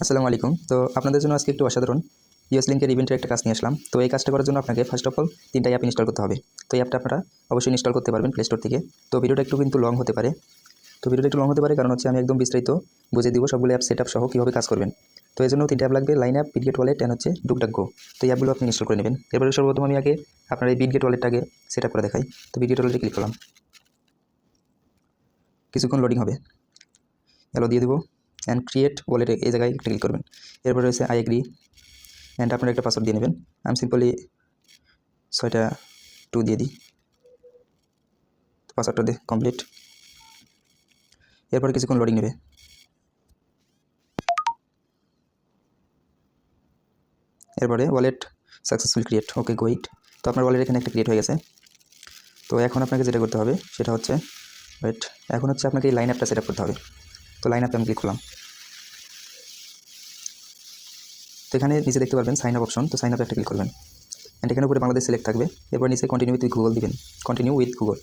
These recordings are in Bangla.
আসসালামু আলাইকুম। তো আপনাদের জন্য আজকে একটু অসাধারণ ইউএস লিংকের ইভেন্টের একটা কাজ নিয়ে আসলাম। তো এই কাজটা করার জন্য আপনাকে ফার্স্ট অফ অল ৩টা অ্যাপ ইনস্টল করতে হবে। তো এই অ্যাপটা আপনারা অবশ্যই ইনস্টল করতে পারবেন প্লে স্টোর থেকে। তো ভিডিওটা একটু কিন্তু লং হতে পারে। কারণ হচ্ছে আমি একদম বিস্তারিত বুঝিয়ে দিব সবগুলো অ্যাপ সেটআপ সহ কীভাবে কাজ করবেন। তো এর জন্য 3টা অ্যাপ লাগবে, line app, Bitget wallet and হচ্ছে ডুকডাকগো। তো এই অ্যাপগুলো আপনি ইনস্টল করে নেবেন। এরপরে সর্বপ্রথম আমি আগে আপনার এই বিটগেট ওয়ালেটটাকে সেটআপ করে দেখাই। তো বিটগেট ওয়ালেটে ক্লিক করলাম, কিছুক্ষণ লোডিং হবে, অ্যালো দিয়ে দেবো অ্যান্ড ক্রিয়েট ওয়ালেটে এই জায়গায় ক্লিক করবেন। এরপরে রয়েছে আই এগ্রি অ্যান্ড আপনারা একটা পাসওয়ার্ড দিয়ে নেবেন। আমি সিম্পলি 6টা 2 দিয়ে দিই। পাসওয়ার্ডটা দিয়ে কমপ্লিট। এরপরে কিছুক্ষণ লোডিং নেবে। এরপরে ওয়ালেট সাকসেসফুল ক্রিয়েট, ওকে গোইট। তো আপনার ওয়ালেট এখানে একটা ক্রিয়েট হয়ে গেছে। তো এখন আপনাকে যেটা করতে হবে সেটা হচ্ছে এখন হচ্ছে আপনাকে এই লাইন অ্যাপটা সেট আপ করতে হবে। তো লাইন অ্যাপে আমি ক্লিক করলাম। তো এখানে নিচে দেখতে পারবেন সাইন আপ অপশন। তো সাইন আপে একটা ক্লিক করবেন অ্যান্ড এখানে উপরে বাংলাদেশ সিলেক্ট থাকবে। এরপর নিচে কন্টিনিউ উইথ গুগল দিবেন, কন্টিনিউ উইথ গুগল।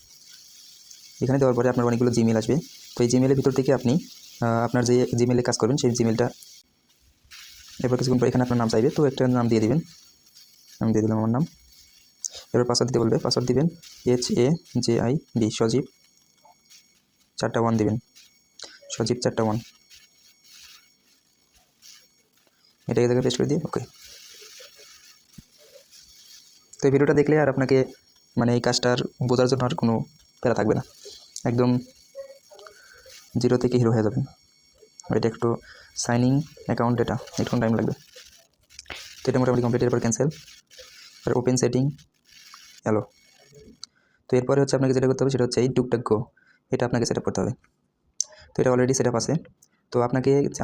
এখানে দেওয়ার পরে আপনার অনেকগুলো জিমেল আসবে। তো এই জিমেলের ভিতর থেকে আপনি আপনার যে জিমেলে কাজ করবেন সেই জিমেলটা, এরপর কিছুক্ষণ পর এখানে আপনার নাম চাইবে। তো একটা নাম দিয়ে দিবেন, আমি দিয়ে দিলাম আমার নাম। এবার পাসওয়ার্ড দিতে বলবে, পাসওয়ার্ড দিবেন HAJIB সজীব 4টা 1 দিবেন, সজীব 4টা 1। এটা এই জায়গায় পেস্ট করে দিয়ে ওকে। তো এই ভিডিওটা দেখলে আর আপনাকে মানে এই কাজটার বোঝার জন্য আর কোনো প্যারা থাকবে না, একদম জিরো থেকে হিরো হয়ে যাবেন। এটা একটু সাইনিং অ্যাকাউন্ট, এটা একটু টাইম লাগবে। তো এটা মোটামুটি কমপ্লিট। এরপর ক্যান্সেল, আর ওপেন সেটিং, হ্যালো। তো এরপরে হচ্ছে আপনাকে যেটা করতে হবে সেটা হচ্ছে এই ডুকডাকগো, এটা আপনাকে সেট আপ করতে হবে। তো এটা অলরেডি সেট আপ আছে। তো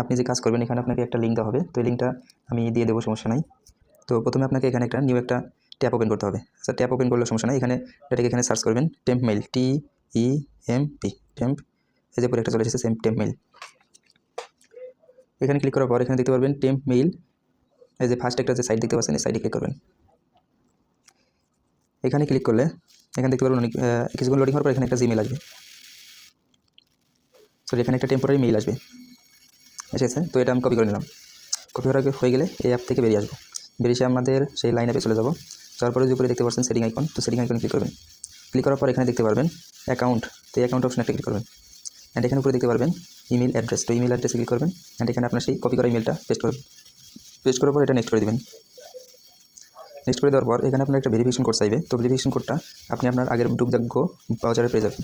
আপনি যে কাজ করবেন এখানে আপনাকে একটা লিঙ্ক দেওয়া হবে। তো এই লিঙ্কটা আমি দিয়ে দেবো, সমস্যা নাই। তো প্রথমে আপনাকে এখানে একটা নিউ একটা ট্যাব ওপেন করতে হবে। আচ্ছা, ট্যাব ওপেন করলে সমস্যা নাই। এটাকে এখানে সার্চ করবেন টেম্প মেইল, TEMP, টেম্প। এই যে পরে একটা চলে এসেছে সেম টেম্প মেইল। এখানে ক্লিক করার পর এখানে দেখতে পারবেন টেম্প মেইল। এই যে ফার্স্ট একটা যে সাইট দেখতে পাচ্ছেন এই সাইটে ক্লিক করবেন। এখানে ক্লিক করলে এখানে দেখতে পারবেন অনেক কিছুক্ষণ লোডিং হওয়ার পর এখানে একটা জিমেল আসবে। সরি, এখানে একটা টেম্পোরারি মেইল আসবে, এসেছে। তো এটা আমি কপি করে নিলাম। কপি হয়ে গেলে এই অ্যাপ থেকে বেরিয়ে আসবো। বেরিয়ে আমাদের সেই লাইন অ্যাপে চলে যাবো। যাওয়ার পরে যে উপরে দেখতে পাচ্ছেন সেটিং আইকন, তো সেটিং আইকনে ক্লিক করবেন। ক্লিক করার পর এখানে দেখতে পারবেন অ্যাকাউন্ট। তো এই অ্যাকাউন্ট অপশনে একটা ক্লিক করবেন অ্যান্ড এখানে উপরে দেখতে পারবেন ইমেল অ্যাড্রেস। তো ইমেল অ্যাড্রেসে ক্লিক করবেন অ্যান্ড এখানে আপনার সেই কপি করা ইমেলটা পেস্ট করবেন। পেস্ট করার পর এটা নেক্সট করে দেবেন। নেক্সট করে দেওয়ার পর এখানে আপনার একটা ভেরিফিকেশন কোড চাইবে। তো ভেরিফিকেশন কোডটা আপনি আপনার আগের ডুকডাকগো ব্রাউজারে পেয়ে যাবেন।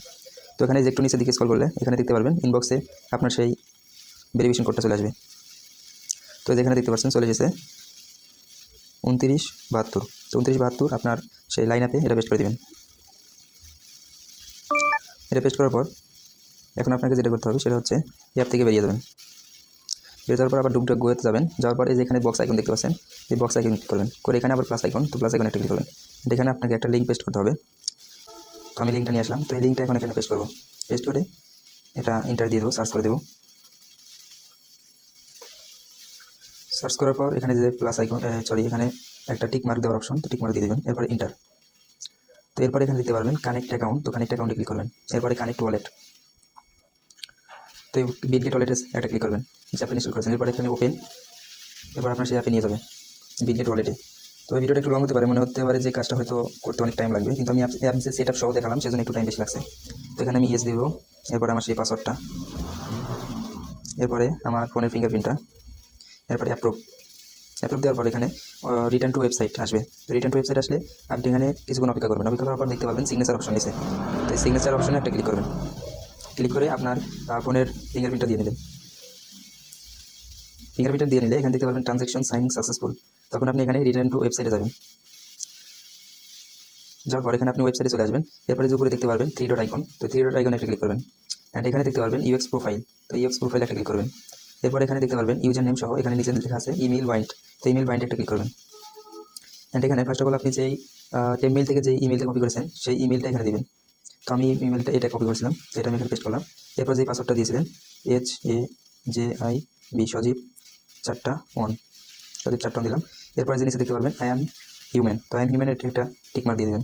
তো এখানে যে একটু নিচে দিকে স্ক্রল করলে এখানে দেখতে পারবেন ইনবক্সে আপনার সেই ভেরিফিকেশন কোডটা চলে আসবে। তো যেখানে দেখতে পাচ্ছেন চলে এসেছে 2972। তো 2972 আপনার সেই লাইন অ্যাপে এটা পেস্ট করে দেবেন। এটা পেস্ট করার পর এখন আপনাকে যেটা করতে হবে সেটা হচ্ছে অ্যাপ থেকে বেরিয়ে যাবেন। বেরিয়ে যাওয়ার পর আবার ডুকডাকগোতে যাবেন। যাওয়ার পরে যেখানে বক্স আইকন দেখতে পাচ্ছেন এই বক্স আইকন ক্লিক করবেন। করে এখানে আবার প্লাস আইকন, তো প্লাস আইকন একটা ক্লিক করবেন। এখানে আপনাকে একটা লিঙ্ক পেস্ট করতে হবে। তো আমি লিঙ্কটা নিয়ে আসলাম। তো এই লিঙ্কটা এখন এখানে পেস্ট করবো। পেস্ট করে এটা এন্টার দিয়ে দেবো, সার্চ করে দেবো। সার্চ করার পর এখানে যে প্লাস আইকন, এখানে একটা টিক মার্ক দেওয়ার অপশন, তো টিক মার্ক দিয়ে দেবেন। এরপরে এন্টার। তো এরপরে এখানে দিতে পারবেন কানেক্ট অ্যাকাউন্ট। তো কানেক্ট অ্যাকাউন্টে ক্লিক করবেন। এরপরে কানেক্ট ওয়ালেট। তো বিটগেট ওয়ালেটে একটা ক্লিক করবেন, যে আপনি ইনস্টল করেছেন। এরপরে এখানে ওপেন। এরপর আপনার সেই অ্যাপে নিয়ে যাবেন বিটগেট ওয়ালেটে। তো এই ভিডিওটা একটু লং হতে পারে, মনে হতে পারে যে কাজটা হয়তো করতে অনেক টাইম লাগবে, কিন্তু আমি অ্যাপ যে সেট আপ সহ দেখালাম সেজন্য একটু টাইম বেশি লাগছে। তো এখানে আমি ইয়েস দেব। এরপরে আমার সেই পাসওয়ার্ডটা, এরপরে আমার ফোনের ফিঙ্গারপ্রিন্টটা, এরপরে অ্যাপ্রুভ দেওয়ার পর এখানে রিটার্ন টু ওয়েবসাইট আসবে। তো রিটার্ন টু ওয়েবসাইট আসলে আপনি এখানে কিছুক্ষণ অপেক্ষা করবেন। অপেক্ষা করার পর দেখতে পাবেন সিগনেচার অপশন দিয়েছে। তো এই সিগনেচার অপশনে একটা ক্লিক করবেন। ক্লিক করে আপনার ফোনের ফিঙ্গারপ্রিন্টটা দিয়ে নেবেন। ফিঙ্গারপ্রিন্টটা দিয়ে নিলে এখানে দেখতে পাবেন ট্রানজ্যাকশন সাইনিং সাকসেসফুল। তখন আপনি এখানে রিটার্ন টু ওয়েবসাইটে যাবেন। যাওয়ার পর এখানে আপনি ওয়েবসাইটে চলে আসবেন। এরপরে যে উপরে দেখতে পারবেন 3 ডট আইকন, তো 3 ডট আইকনে একটা ক্লিক করবেন অ্যান্ড এখানে দেখতে পারবেন ইউএক্স প্রোফাইল। তো ইউএক্স প্রোফাইল একটা ক্লিক করবেন। এরপর এখানে দেখতে পারবেন ইউজার নেম সহ এখানে নিচে লেখা আছে ইমেল ওয়াইন্ট। তো ইমেল ওয়াইন্ট একটা ক্লিক করবেন অ্যান্ড এখানে ফার্স্ট অফ অল আপনি যেই টেমমেইল থেকে যেই ইমেলটা কপি করেছেন সেই ইমেলটা এখানে দিবেন। তো আমি ইমেলটা এটা কপি করেছিলাম, এটা আমি এখানে পেস্ট করলাম। এরপর যে পাসওয়ার্ডটা দিয়েছিলেন HAJIB সজীব 4টা 1, সজীব 4টা দিলাম। এরপর যে নিচে দেখতে পারবেন আই অ্যাম হিউম্যান। তো আই অ্যাম হিউম্যানের একটা টিকমার্ক দিয়ে দেবেন।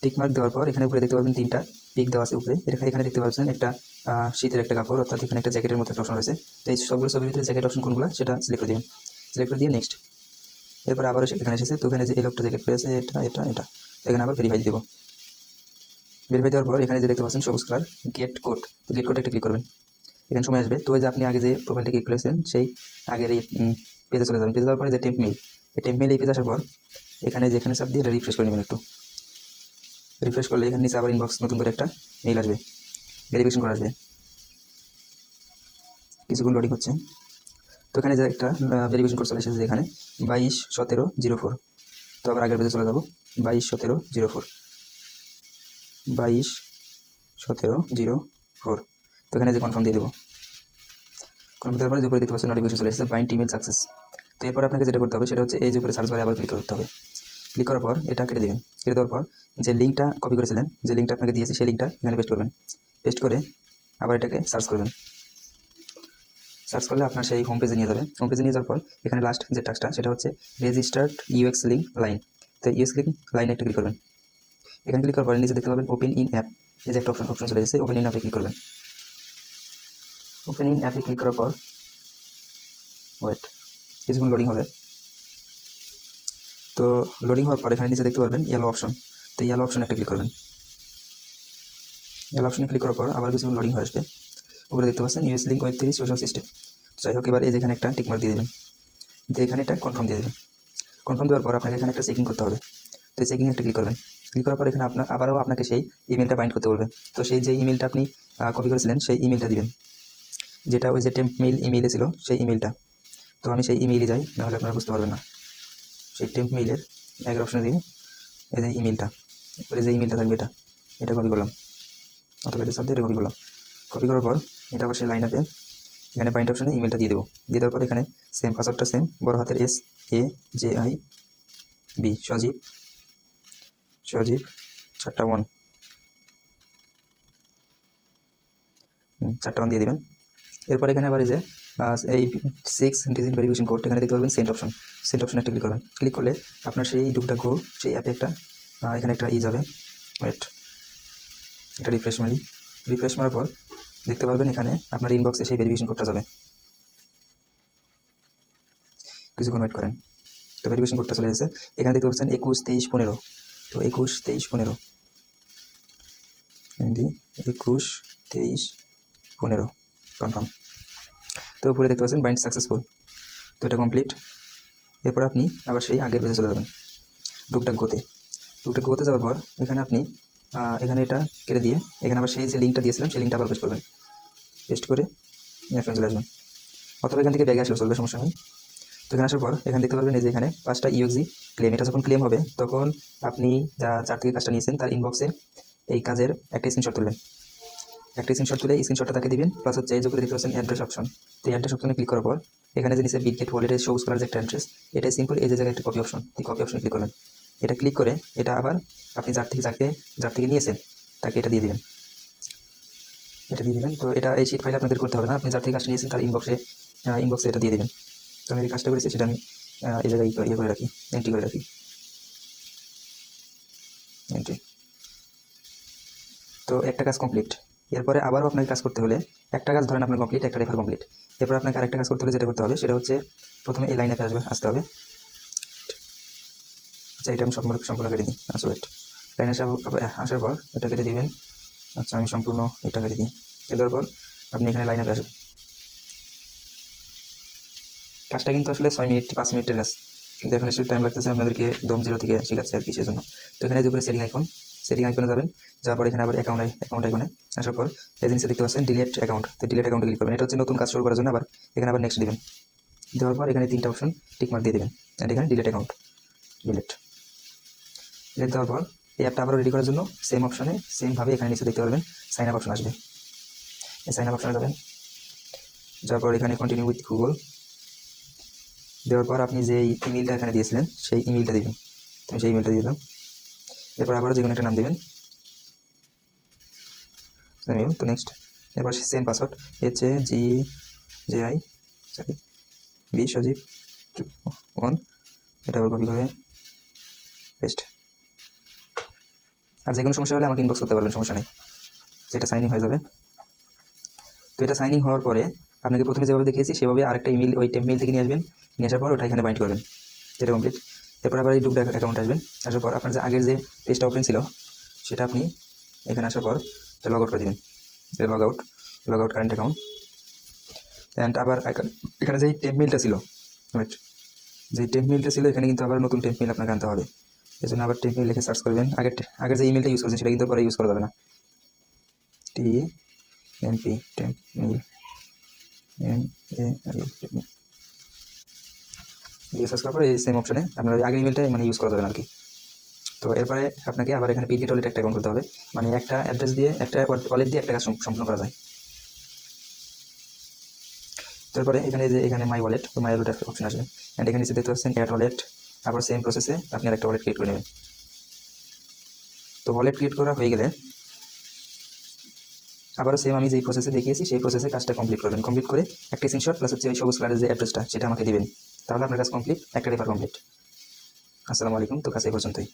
টিকমার্ক দেওয়ার পর এখানে উপরে দেখতে পারবেন 3টা পিক দেওয়া আছে উপরে। এখানে দেখতে পাচ্ছেন একটা শীতের একটা কাপড়, অর্থাৎ এখানে একটা জ্যাকেটের মতো একটা অপশন রয়েছে। তো এই সবগুলো ছবির ভিতরে জ্যাকেট অপশন কোনগুলো সেটা সিলেক্ট করে দিবেন। সিলেক্ট করে দিয়ে নেক্সট। এরপর আবার এখানে এসেছে, তো এখানে যে এই লোকটা জ্যাকেট পেয়েছে এটা এখানে আবার ভেরিফাই দেবো। ভেরিফাই দেওয়ার পর এখানে যে দেখতে পাচ্ছেন সবুজ কালার গেট কোড, তো গেট কোডে একটা ক্লিক করবেন। এখানে সময় আসবে, তো ওই যে আপনি আগে যে প্রোফাইলটা ক্লিক করেছেন সেই আগের এই পেজে চলে যাবেন। পেজে যাওয়ার পরে যে টেম্প মেইল, এই টেম্প মেইল এই পেজে আসার পর যেখানে চাপ দিয়ে রিফ্রেশ করে নেবেন। একটু রিফ্রেশ করলে এখানে নিচে আবার ইনবক্স নতুন করে একটা মেইল আসবে, ভেরিফিকেশন করা আসবে। কিছুক্ষণ লোডিং হচ্ছে। তো এখানে যে একটা ভেরিফিকেশন কোড চলে এসেছে এখানে 221704। তো আবার আগের পেজে চলে যাবো, 221704 221704। তো এখানে যে কনফার্ম দিয়ে দেবো। কনফার্ম দেওয়ার পরে যে উপরে দেখতে পাচ্ছেন নোটিফিকেশন চলে এসেছে বাইন্ড ইমেল সাকসেস। তো এরপর আপনাকে যেটা করতে হবে সেটা হচ্ছে এই যে উপরে সার্চ বারে আবার ক্লিক করতে হবে। ক্লিক করার পর এটা কেটে দেবেন। কেটে দেওয়ার পর যে লিঙ্কটা কপি করেছিলেন, যে লিঙ্কটা আপনাকে দিয়েছি সেই লিঙ্কটা এখানে পেস্ট করবেন। পেস্ট করে আবার এটাকে সার্চ করবেন। সার্চ করলে আপনার সেই হোম পেজে নিয়ে যাবে। হোম পেজে নিয়ে যাওয়ার পর এখানে লাস্ট যে টাস্কটা সেটা হচ্ছে রেজিস্টার্ড ইউএক্স লিঙ্ক লাইন। তো ইউএক্স লিঙ্ক লাইনে একটা ক্লিক করবেন। এখানে ক্লিক করার পরে নিচে দেখতে পাবেন ওপেন ইন অ্যাপ, এই যে একটা অপশন চলে এসেছে, ওপেন ইন অ্যাপে ক্লিক করবেন। ওপেন ইন অ্যাপে ক্লিক করার পর ওয়েট, কিছুক্ষণ লোডিং হবে। তো লোডিং হওয়ার পর এখানে নিচে দেখতে পারবেন ইয়েলো অপশন, তো ইয়েলো অপশনে একটা ক্লিক করবেন। ইয়েলো অপশনে ক্লিক করার পর আবার কিছুক্ষণ লোডিং হয়ে আসবে। উপরে দেখতে পাচ্ছেন US link web 3 social system. যাই হোক, এবার এই যেখানে একটা টিকমার্ক দিয়ে দেবেন, দিয়ে এখানে একটা কনফার্ম দিয়ে দেবেন। কনফার্ম দেওয়ার পর আপনাকে এখানে একটা চেকিং করতে হবে। তো চেকিং একটা ক্লিক করবেন। ক্লিক করার পর এখানে আবারও আপনাকে সেই ইমেলটা বাইন্ড করতে বলবে। তো সেই যে ইমেলটা আপনি কপি করেছিলেন সেই ইমেলটা দিবেন, যেটা ওই যে টেম্প মেইল ইমেইলে ছিল সেই ইমেলটা। তো আমি সেই ইমেইলে যাই, নাহলে আপনারা বুঝতে পারবেন না। সেই টেম্প মেইলের আগের অপশনে দিয়ে এই যে ইমেলটা, এরপরে যে ইমেলটা থাকবে এটা কপি করলাম, অথবা এটা সাব দিয়ে এটা কপি করলাম। কপি করার পর এটা আবার সেই লাইন আপে এখানে বাইন্ড অপশনে ইমেলটা দিয়ে দেবো। দিয়ে দেওয়ার পর এখানে সেম পাসওয়ার্ডটা সেম, বড় হাতের SAJIB সজীব 4টা 1 4টা 1 দিয়ে দেবেন। এরপর এখানে আবার এই যে এই 6 ডিজিট ভেরিফিকেশন কোড এখানে দেখতে পাবেন সেন্ড অপশন। সেন্ড অপশনে একটা ক্লিক করবেন। ক্লিক করলে আপনার সেই ডুকডাকো সেই অ্যাপে একটা এখানে একটা যাবে। ওয়েট, এটা রিফ্রেশ মারার পর দেখতে পারবেন এখানে আপনার ইনবক্সে সেই ভেরিফিকেশন কোডটা যাবে। কিছুক্ষণ ওয়েট করেন। তো ভেরিফিকেশন কোডটা চলে এসেছে। এখানে দেখতে পাচ্ছেন 21 23 15। তো 21 23 15 21 23 15 কনফার্ম। তো উপরে দেখতে পাচ্ছেন বাইন্ড সাকসেসফুল। তো এটা কমপ্লিট। এরপর আপনি আবার সেই আগের পেজে চলে যাবেন, টুকটাক গোতে যাওয়ার পর এখানে আপনি এখানে এটা কেটে দিয়ে এখানে আবার সেই যে লিঙ্কটা দিয়েছিলাম সেই লিঙ্কটা আবার পেস্ট করবেন। পেস্ট করে এখানে চলে আসবেন, অথবা এখান থেকে ব্যাগে আসলে চলবে, সমস্যা নেই। তো এখানে আসার পর এখানে দেখতে পারবেন এই যে এখানে 5টা ইউএক্সি ক্লেম। এটা যখন ক্লেম হবে তখন আপনি যার থেকে কাজটা নিয়েছেন তার ইনবক্সে এই কাজের একটা স্ক্রিনশট তুলবেন। একটা স্ক্রিনশট তুলে স্ক্রিনশটটা তাকে দিবেন। প্লাস হচ্ছে এই যে উপরে দেখতে পাচ্ছেন অ্যাড্রেস অপশন। তো অ্যাড্রেস অপশনে ক্লিক করার পর এখানে যে নিচে বিটগেট ওয়ালেটের সবুজ কালার যে একটা অ্যাড্রেস, এটাই সিম্পল। এই যে জায়গায় একটা কপি অপশন, এই কপি অপশনে ক্লিক করবেন। এটা ক্লিক করে এটা আবার আপনি যার থেকে নিয়েছেন তাকে এটা দিয়ে দিবেন। তো এটা এই শিট ফাইল আপনাদের করতে হবে না, আপনি যার থেকে কাজটা নিয়েছেন তার ইনবক্সে এটা দিয়ে দেবেন। তো আমি যে কাজটা করেছি সেটা আমি এই জায়গায় করে রাখি, এন্ট্রি করে রাখি, এন্ট্রি। তো একটা কাজ কমপ্লিট। এরপরে আবারও আপনাকে কাজ করতে হলে একটা কাজ ধরেন আপনার কমপ্লিট, একটা রেফার কমপ্লিট। এরপর আপনাকে আরেকটা কাজ করতে হলে যেটা করতে হবে সেটা হচ্ছে প্রথমে এই লাইনে আসতে হবে। আচ্ছা, এটা আমি সম্পূর্ণ কেটে দিই। আচ্ছা ওয়েট, লাইনে আসার পর এটা কেটে দিবেন। আচ্ছা, আমি সম্পূর্ণ এটা কেটে দিই। দেওয়ার পর আপনি এখানে লাইনে আসবেন। কাজটা কিন্তু আসলে 6 মিনিট 5 মিনিটের কাজ, কিন্তু এখানে একটু টাইম লাগতেছে, আপনাদেরকে দম জিরো থেকে শেখাচ্ছে আর কি, সেজন্য। তো এখানে যে উপরে সেটিং আইকনে যাবেন। যাওয়ার পর এখানে আবার অ্যাকাউন্ট আইকনে আসার পর এই জিনিসে দেখতে পাচ্ছেন ডিলিট অ্যাকাউন্ট। তো ডিলিট অ্যাকাউন্টে ক্লিক করবেন। এটা হচ্ছে নতুন কাজ শুরু করার জন্য। আবার এখানে আবার নেক্সট দিবেন। দেওয়ার পর এখানে 3টা অপশন টিকমার্ক দিয়ে দেবেন। আর এখানে ডিলিট অ্যাকাউন্ট, ডিলিট দেওয়ার পর এই অ্যাপটা আবার রেডি করার জন্য সেম অপশনে সেমভাবে এখানে নিচে দেখতে পারবেন সাইন আপ অপশন আসবে। এই সাইন আপ অপশনে যাবেন। যাওয়ার পর এখানে কন্টিনিউ উইথ গুগল দেওয়ার পর আপনি যে ইমেলটা এখানে দিয়েছিলেন সেই ইমেলটা দিবেন। আমি সেই ইমেলটা দিয়ে দিলাম। এরপর আবারও যে কোনো একটা নাম দেবেন। তো নেক্সট, এরপর সেম পাসওয়ার্ড HAJIB সজীব 1। এটা আবার কপি করে পেস্ট। আর যে কোনো সমস্যা হলে আমাকে ইনবক্স করতে পারবেন, সমস্যা নেই। সেটা সাইনিং হয়ে যাবে। তো এটা সাইনিং হওয়ার পরে আপনাকে প্রথমে যেভাবে দেখিয়েছি সেভাবে আরেকটা ইমেল, ওই মেল থেকে নিয়ে আসবেন। নিয়ে আসার পর ওটা এখানে বাইন্ড করবেন, যেটা কমপ্লিট। এরপর আবার এই ডুব অ্যাকাউন্টে আসবেন। আসার পর আপনার যে আগের যে পেজটা ওপেন ছিল সেটা আপনি এখানে আসার পর লগ আউট করে দেবেন। Log out current account. And আবার এখানে যেই টেম্প মেলটা ছিল, রাইট, যে টেম্প মেলটা ছিল এখানে কিন্তু আবার নতুন টেম্প মেল আপনাকে আনতে হবে। এই জন্য আবার টেম্প মেল লিখে সার্চ করবেন। আগের যে ইমেলটা ইউজ করছেন সেটা কিন্তু পরে ইউজ করা যাবে না। TMP টেম্প মেল দিয়ে সার্চ করার পরে এই সেম অপশনে আপনার আগের ইমেলটা মানে ইউজ করা যাবে না আর কি। তো এরপরে আপনাকে আবার এখানে পিডিএফ ওয়ালেট একটা অ্যাকাউন্ট করতে হবে, মানে একটা অ্যাড্রেস দিয়ে একটা ওয়ালেট দিয়ে একটা কাজ সম্পূর্ণ করা যায়। তারপরে এখানে মাই ওয়ালেট, তো মাই ওয়ালেট অপশন আসবে। অ্যান্ড এখানে নিচে দেখতে পাচ্ছেন অ্যাড ওয়ালেট। আবার সেম প্রসেসে আপনি আর একটা ওয়ালেট ক্রিয়েট করে নেবেন। তো ওয়ালেট ক্রিয়েট করা হয়ে গেলে আবারও সেম আমি যেই প্রসেসে দেখিয়েছি সেই প্রসেসে কাজটা কমপ্লিট করবেন। কমপ্লিট করে একটা স্ক্রিনশট প্লাস হচ্ছে ওই সবুজ কালারের যে অ্যাড্রেসটা সেটা আমাকে দিবেন, তাহলে আপনার কাজ কমপ্লিট, একটা রেফার কমপ্লিট। আসসালামু আলাইকুম। তো কাছে এই পর্যন্তই।